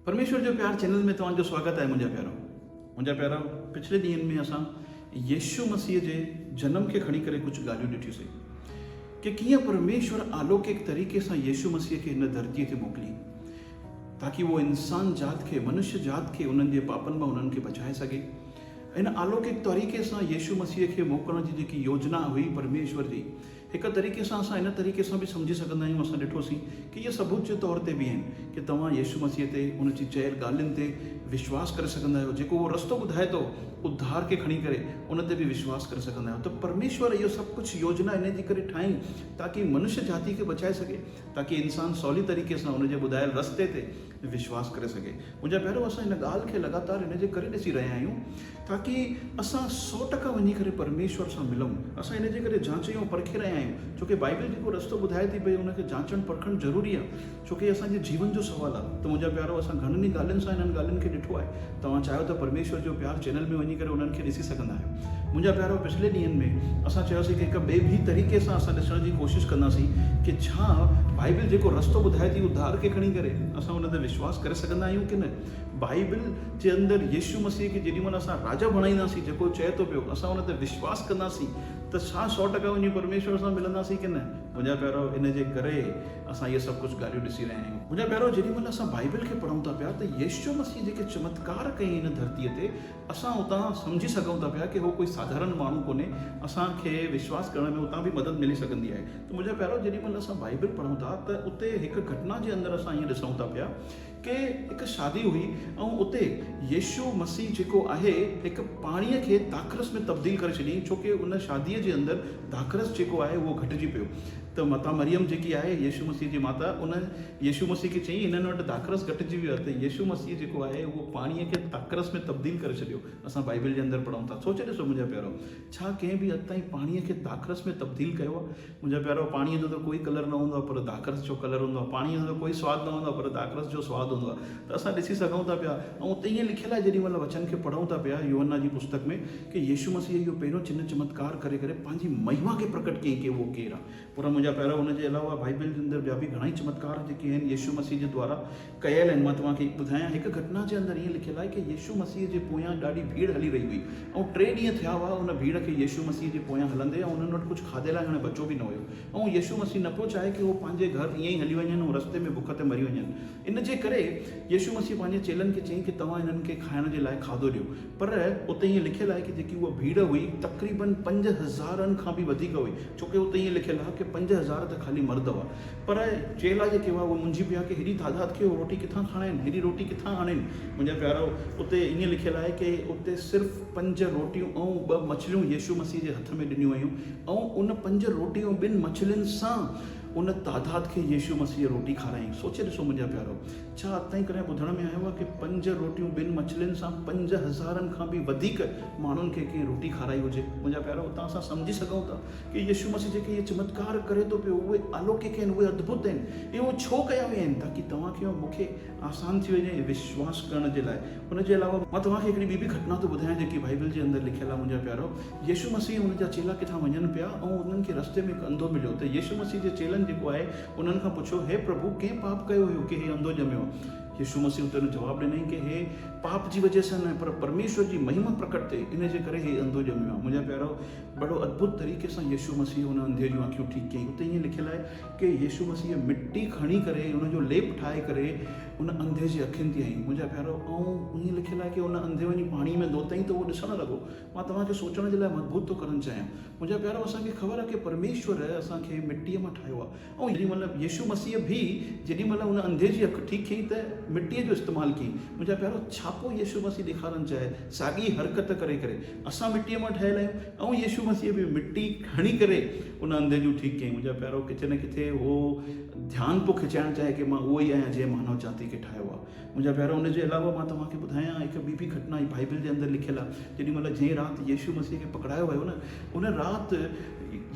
परमेश्वर जो प्यार चैनल में तव्हांजो स्वागत है मुंहिंजा प्यारा। पिछले ॾींहंनि में असां यीशु मसीह जे जनम खे खणी करे कुझु ॻाल्हियूं ॾिठियूंसीं कि कीअं परमेश्वर अलौकिक तरीक़े सां यीशु मसीह खे हिन धरतीअ ते मोकिली ताकि वो इंसान जात खे, मनुष्य जात खे उन्हनि जे पापनि मां उन्हनि खे बचाए सघे। इन अलौकिक तरीक़े सां यीशु मसीह खे मोकिलण जी जेकी योजना हुई परमेश्वर जी, हिक तरीक़े सां असां इन तरीक़े सां बि सम्झी सघंदा आहियूं। असां ॾिठोसीं कि इहे सबूत जे तौर ते बि आहिनि कि तव्हां यीशु मसीह ते, उन जी चयल ॻाल्हियुनि ते विश्वास करे सघंदा आहियो। जेको उहो रस्तो ॿुधाए थो उद्धार खे खणी करे, उन ते बि विश्वास करे सघंदा आहियो। त परमेश्वर इहो सभु कुझु योजना इन जे करे ठाही ताकि मनुष्य जाति खे बचाए सघे, ताकि इंसान सवली तरीक़े सां उन जे ॿुधायल रस्ते ते विश्वास करे सघे। मुंहिंजा पहिरियों असां इन ॻाल्हि खे लगातार इन जे करे ॾिसी रहिया आहियूं ताकि असां 100% वञी करे परमेश्वर सां मिलूं। असां इन जे करे जांचे ऐं परखे रहिया आहियूं, छोकी बाइबल जेको रस्तो ॿुधाए थी पई उनखे जांचणु परखणु ज़रूरी आहे, छोकी असांजे जीवन जो सुवालु आहे। त मुंहिंजा प्यारो, असां घणनि ई ॻाल्हियुनि सां इन्हनि ॻाल्हियुनि खे ॾिठो आहे। तव्हां चाहियो त परमेश्वर जो प्यार चैनल में वञी करे उन्हनि खे ॾिसी सघंदा आहियो। मुंहिंजा प्यारो, पिछले ॾींहंनि में असां चयोसीं कि हिक ॿिए बि तरीक़े सां असां ॾिसण जी कोशिशि कंदासीं कि छा बाइबल जेको रस्तो ॿुधाए थी उद्धार खे खणी करे, असां उन ते विश्वास करे सघंदा आहियूं कि न। बाइबल जे अंदरि यीशु मसीह खे जेॾीमहिल असां राजा बणाईंदासीं, जेको चए थो पियो, असां उन ते विश्वास कंदासीं त छा 100% वञी परमेश्वर सां मिलंदासीं कि न। मुंहिंजा प्यारो, इन जे करे असां इहे सभु कुझु ॻाल्हियूं ॾिसी रहिया आहियूं। मुंहिंजा प्यारो, जेॾीमहिल असां बाइबल खे पढ़ूं था पिया त यीशु मसीह जेके चमत्कार कई हिन धरतीअ ते, असां उतां सम्झी सघूं था पिया कि उहो कोई साधारण माण्हू कोन्हे। असांखे विश्वास करण में उतां बि मदद मिली सघंदी आहे। त मुंहिंजा प्यारो, जेॾीमहिल असां बाइबल पढ़ूं था त उते हिकु घटना जे अंदरि असां ईअं ॾिसूं था पिया कि हिकु शादी हुई ऐं उते यीशु मसीह जेको आहे हिकु पाणीअ खे दाख़रस में तब्दील करे छॾियईं, छोकी उन शादीअ जे अंदरि दाख़रस जेको आहे उहो घटिजी पियो। त माता मरियम जेकी आहे यीशु मसीह जी माता, उन यीशु मसीह खे चई हिननि वटि दाख़रस घटिजी वियो आहे। त यीशु मसीह जेको आहे उहो पाणीअ खे दाख़रस में तब्दील करे छॾियो। असां बाइबल जे अंदरि पढ़ूं था। सोचे ॾिसो मुंहिंजा प्यारो, छा कंहिं बि अॼु ताईं पाणीअ खे दाख़रस में तब्दील कयो आहे? मुंहिंजा प्यारो, पाणीअ जो त कोई कलर न हूंदो आहे पर दाख़रस जो कलर हूंदो आहे। पाणीअ जो त कोई सवादु न हूंदो आहे पर दाख़रस जो सवादु हूंदो आहे। त असां ॾिसी सघूं था पिया। ऐं उते ईअं लिखियलु आहे जेॾीमहिल वचन खे पढ़ूं था पिया यूहन्ना जी पुस्तक में कि यीशु मसीह इहो पहिरियों चिन्ह चमत्कार करे करे पंहिंजी महिमा खे प्रकट कयईं कि उहो केरु आहे। पर मुंहिंजा प्यारो, उनजे अलावा बाइबल जे अंदरि ॿिया बि घणेई चमत्कार जेके आहिनि यीशु मसीह जे द्वारा कयल आहिनि। मां तव्हांखे ॿुधायां, हिकु घटना जे अंदरि ईअं लिखियलु आहे कि यीशु मसीह जे पोयां ॾाढी भीड़ हली रही हुई ऐं 3 ॾींहं थिया हुआ उन भीड़ खे यीशु मसीह जे पोयां हलंदे, ऐं उन्हनि वटि कुझु खाधे लाइ हाणे बचो बि न हुयो। ऐं यीशु मसीह न पियो चाहे कि उहो पंहिंजे घर ईअं ई हली वञनि ऐं रस्ते में बुख ते मरी वञनि। इन जे करे यीशु मसीह पंहिंजे चेलनि खे चयईं कि तव्हां इन्हनि खे खाइण जे लाइ खाधो ॾियो। पर उते ईअं लिखियलु आहे कि जेकी उहा भीड़ हुई तक़रीबन 5000 खां बि वधीक हुई, छोकी उते ईअं लिखियलु आहे कि 5000 त ख़ाली मर्द हुआ। पर चेला जेके हुआ उहे मुंझी पिया कि हेॾी तादाद खे रोटी किथां खाइनि, हेॾी रोटी किथां आणनि। मुंहिंजा प्यारो, उते ईअं लिखियलु आहे कि उते सिर्फ़ु 5 रोटियूं ऐं 2 मछलियूं यीशु मसीह जे हथ में ॾिनियूं वियूं ऐं उन 5 रोटियूं 2 मछलियुनि सां उन तादाद खे यीशु मसीह रोटी खाराईं। सोचे ॾिसो मुंहिंजा प्यारो, छा अॼु ताईं कॾहिं ॿुधण में आयो आहे कि 5 रोटियूं 2 मछलियुनि सां 5000 खां बि वधीक माण्हुनि खे कंहिं रोटी खाराई हुजे। मुंहिंजा प्यारो, उतां असां सम्झी सघूं था कि यीशु मसीह जेके इहे चमत्कार करे थो पियो उहे अलौकिक आहिनि, उहे अद्भुत आहिनि। इहो छो कया विया आहिनि? ताकि तव्हांखे ऐं मूंखे आसान थी वञे विश्वास करण जे लाइ। उनजे अलावा मां तव्हांखे हिकिड़ी ॿी बि घटना थो ॿुधायां जेकी बाइबल जे अंदरि लिखियलु आहे। मुंहिंजा प्यारो, यीशु मसीह उन जा चेला किथां वञनि पिया ऐं उन्हनि खे रस्ते में हिकु अंधो मिलियो। त यीशु मसीह जे चेलनि जेको आहे उन्हनि खां पुछो, हे प्रभु, कंहिं पाप कयो हुयो कि हे अंधो ॼमियो? यीशु मसीह उते जवाबु ॾिनई कि हे पाप जी वजह सां न, पर परमेश्वर जी महिमा प्रकट थिए इन जे करे हे अंधो ॼमियो आहे। मुंहिंजा प्यारो, बड़ो अद्भुत तरीक़े सां यीशु मसीह उन अंधे जूं अखियूं ठीकु कयईं। उते ईअं लिखियलु आहे कि यीशु मसीह मिटी खणी करे उनजो लेप ठाहे करे उन अंधे जी अखियुनि ते हईं। मुंहिंजा प्यारो, ऐं ईअं लिखियलु आहे कि उन अंधे वञी पाणी में धोतईं त उहो ॾिसणु लॻो। मां तव्हांखे सोचण जे लाइ मजबूर थो करणु चाहियां। मुंहिंजा प्यारो, असांखे ख़बर आहे कि परमेश्वर असांखे मिटीअ मां ठाहियो आहे। ऐं जेॾीमहिल यीशु मसीह बि जेॾीमहिल उन अंधे जी अखि ठीकु कयईं त मिटीअ जो इस्तेमालु कयईं। मुंहिंजा प्यारो, छापो यीशु मसीह ॾेखारणु चाहे, साॻी हरकत करे करे असां मिटीअ मां ठहियल आहियूं ऐं यीशु मसीह बि मिटी खणी करे उन अंधे जूं ठीकु कयईं। मुंहिंजा प्यारो, किथे न किथे उहो ध्यानु पोइ खिचाइणु चाहे कि मां उहो ई आहियां जंहिं मानव जाति खे ठाहियो आहे। मुंहिंजा प्यारो, उनजे अलावा मां तव्हांखे ॿुधायां हिकु ॿी घटना बाइबल जे अंदरि लिखियलु आहे। जेॾीमहिल जंहिं राति यीशु मसीह खे पकड़ायो वियो न, उन राति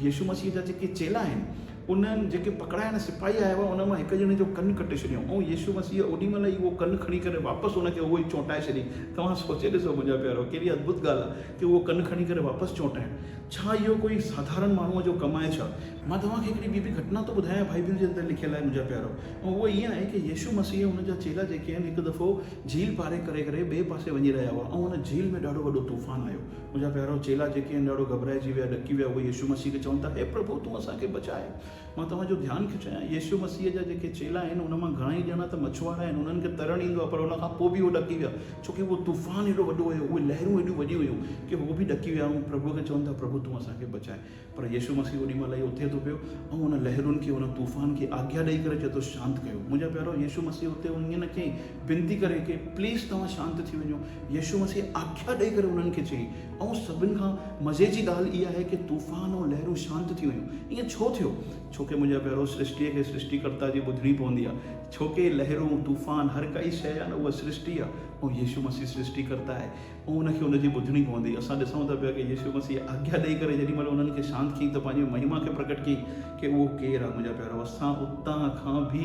यीशु मसीह जा जेके चेला आहिनि उन्हनि जेके पकड़ाइण सिपाही आया हुआ उन मां हिकु ॼणे जो कनु कटे छॾियऊं ऐं यीशु मसीह ओॾी महिल ई उहो कनु खणी करे वापसि उनखे उहो ई चोटाए छॾी। तव्हां सोचे ॾिसो मुंहिंजा प्यारो, कहिड़ी अद्भुत ॻाल्हि आहे कि उहो कनु खणी करे वापसि चोटाइणु। छा इहो कोई साधारण माण्हूअ जो कमु आहे छा? मां तव्हांखे हिकिड़ी ॿी बि घटना थो ॿुधायां बाइबिल जे अंदरि लिखियलु आहे मुंहिंजा प्यारो, ऐं उहो ईअं आहे कि यीशु मसीह हुनजा चेला जेके आहिनि हिकु दफ़ो झील पारे करे ॿिए पासे वञी रहिया हुआ ऐं हुन झील में ॾाढो वॾो तूफ़ान आयो। मुंहिंजा प्यारो, चेला जेके आहिनि ॾाढो घबराइजी विया, ॾकी विया। उहे यीशु मसीह खे चवनि था, हे प्रभु तूं असांखे बचाए। मां तव्हांजो ध्यानु खे चयां, यीशु मसीह जा जेके चेला आहिनि उन मां घणा ई ॼणा त मछुआरा आहिनि, उन्हनि खे तरणु ईंदो आहे, पर उन खां पोइ बि उहो ॾकी विया छोकी उहो तूफ़ान एॾो वॾो हुयो, उहे लहरूं एॾियूं वॾियूं हुयूं कि उहो बि ॾकी विया ऐं प्रभु खे चवनि था, प्रभु तूं असांखे बचाए। पर यीशु मसीह ओॾी महिल ई उथे थो पियो ऐं उन लहरुनि खे, उन तूफ़ान खे आज्ञा ॾेई करे चए थो शांत कयो। मुंहिंजा प्यारो, यीशु मसीह उते ईअं न कयईं विनती करे कि प्लीज़ तव्हां शांत थी वञो। यीशु मसीह आज्ञा ॾेई करे उन्हनि खे चई। ऐं सभिनि खां मज़े जी ॻाल्हि इहा आहे कि तूफ़ान ऐं लहरूं शांत थी वियूं। ईअं छो थियो? छोकी मुंहिंजा प्यारो, सृष्टिअ खे सृष्टिकर्ता जी ॿुधणी पवंदी आहे। छोकी लहरूं, तूफ़ान, हर काई शइ आहे न, उहा सृष्टि आहे ऐं यीशु मसीह सृष्टिकर्ता आहे ऐं उनखे उनजी ॿुधणी पवंदी। असां ॾिसूं था पिया कि यीशु मसीह आज्ञा ॾेई करे जेॾी महिल उन्हनि खे शांत कयईं त पंहिंजी महिमा खे प्रकट कयईं कि उहो केरु आहे। मुंहिंजा प्यारो, असां उतां खां बि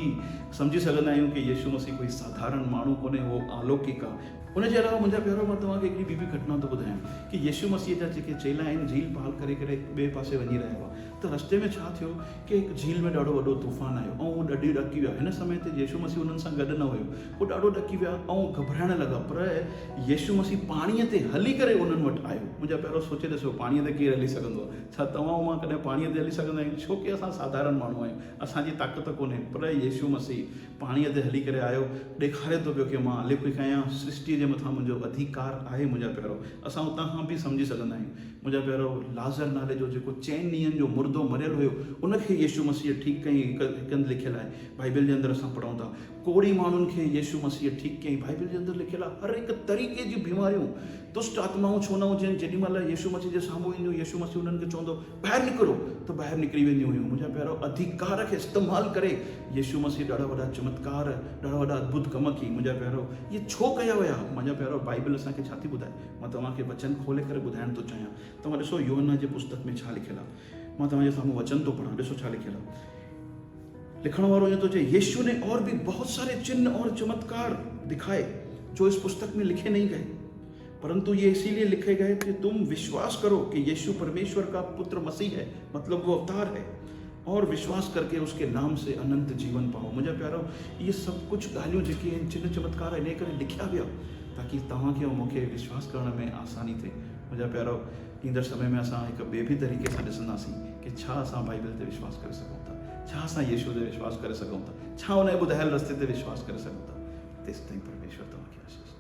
सम्झी सघंदा आहियूं कि यीशु मसीह कोई साधारण माण्हू कोन्हे, उहो अलौकिक आहे। उनजे अलावा मुंहिंजा प्यारो, मां तव्हांखे हिकिड़ी ॿी घटना थो ॿुधायां कि यीशु मसीह जा जेके चेला आहिनि झील पार करे ॿिए पासे वञी रहिया हुआ त रस्ते में छा थियो कि हिकु झील में ॾाढो वॾो तूफ़ान आयो ऐं उहो ॾकी विया। हिन समय ते यीशु मसीह उन्हनि सां गॾु न हुयो, उहो ॾाढो ॾकी विया ऐं घबराइण लॻा। पर यीशु मसीह पाणीअ ते हली करे उन्हनि वटि आयो। मुंहिंजा प्यारो, सोचे ॾिसो, पाणीअ ते केरु हली सघंदो आहे? छा तव्हां मां कॾहिं पाणीअ ते हली सघंदा आहियूं? छो कि असां साधारण माण्हू आहियूं, असांजी ताक़त कोन्हे। पर यीशु मसीह पाणीअ ते हली करे आयो, ॾेखारे थो पियो कि मां अलौकिक आहियां, सृष्टि जे मथां मुंहिंजो अधिकार आहे। मुंहिंजा प्यारो, असां उतां खां बि सम्झी सघंदा आहियूं। मुंहिंजा प्यारो, लाज़र नाले जो जेको 4 ॾींहंनि जो मुर्दो मरियल हुयो उनखे यीशु मसीह ठीकु कयईं। हिकु हंधि लिखियलु आहे, बाइबिल जे अंदरि असां पढ़ूं था, कोढ़ी माण्हुनि खे यीशु मसीह ठीकु कयईं। बाइबिल जे अंदरि लिखियलु आहे, हर हिकु तरीक़े जी बीमारियूं, दुष्ट आत्माऊं छो न हुजनि, जेॾी महिल यीशु मसीह जे साम्हूं ईंदियूं, यीशु मसीह उन्हनि खे चवंदो ॿाहिरि निकिरो त ॿाहिरि निकिरी वेंदियूं हुयूं। मुंहिंजा प्यारो, अधिकार खे इस्तेमालु करे यीशु मसीह ॾाढा वॾा चमत्कार, ॾाढा वॾा अद्भुत कम कई। मुंहिंजा प्यारो, इहे छो कया विया? मुंहिंजा प्यारो, बाइबिल असांखे छा थी ॿुधाए? मां तव्हांखे वचन खोले करे ॿुधाइण थो चाहियां। तव्हां ॾिसो, यूहन्ना जे पुस्तक में छा लिखियलु आहे। मां तव्हांजे साम्हूं वचन थो पढ़ां, ॾिसो छा लिखियलु आहे। लिखण वारो ईअं थो चए, यीशु ने और भी बहुत सारे चिन्ह और चमत्कार दिखाए जो इस पुस्तक में लिखे नहीं गए, परंतु ये इसीलिए लिखे गए कि तुम विश्वास करो कि यीशु परमेश्वर का पुत्र मसीह है, मतलब वो अवतार है, और विश्वास करके उसके नाम से अनंत जीवन पाओ। मुंहिंजा प्यारो, ये सब कुछ ॻाल्हियूं जेके आहिनि, चिन्ह चमत्कार इन करे लिखिया विया ताकि तव्हांखे ऐं मूंखे विश्वास करण में आसानी थिए। मुंहिंजा प्यारो, ईंदड़ समय में असां हिकु ॿिए बि तरीक़े सां ॾिसंदासीं कि छा असां बाइबिल ते विश्वास करे सघूं था, छा असां यीशु ते विश्वास करे सघूं था, छा उन जे ॿुधायल रस्ते ते विश्वास करे सघूं था। तेसिताईं परमेश्वर तव्हांखे आशीष।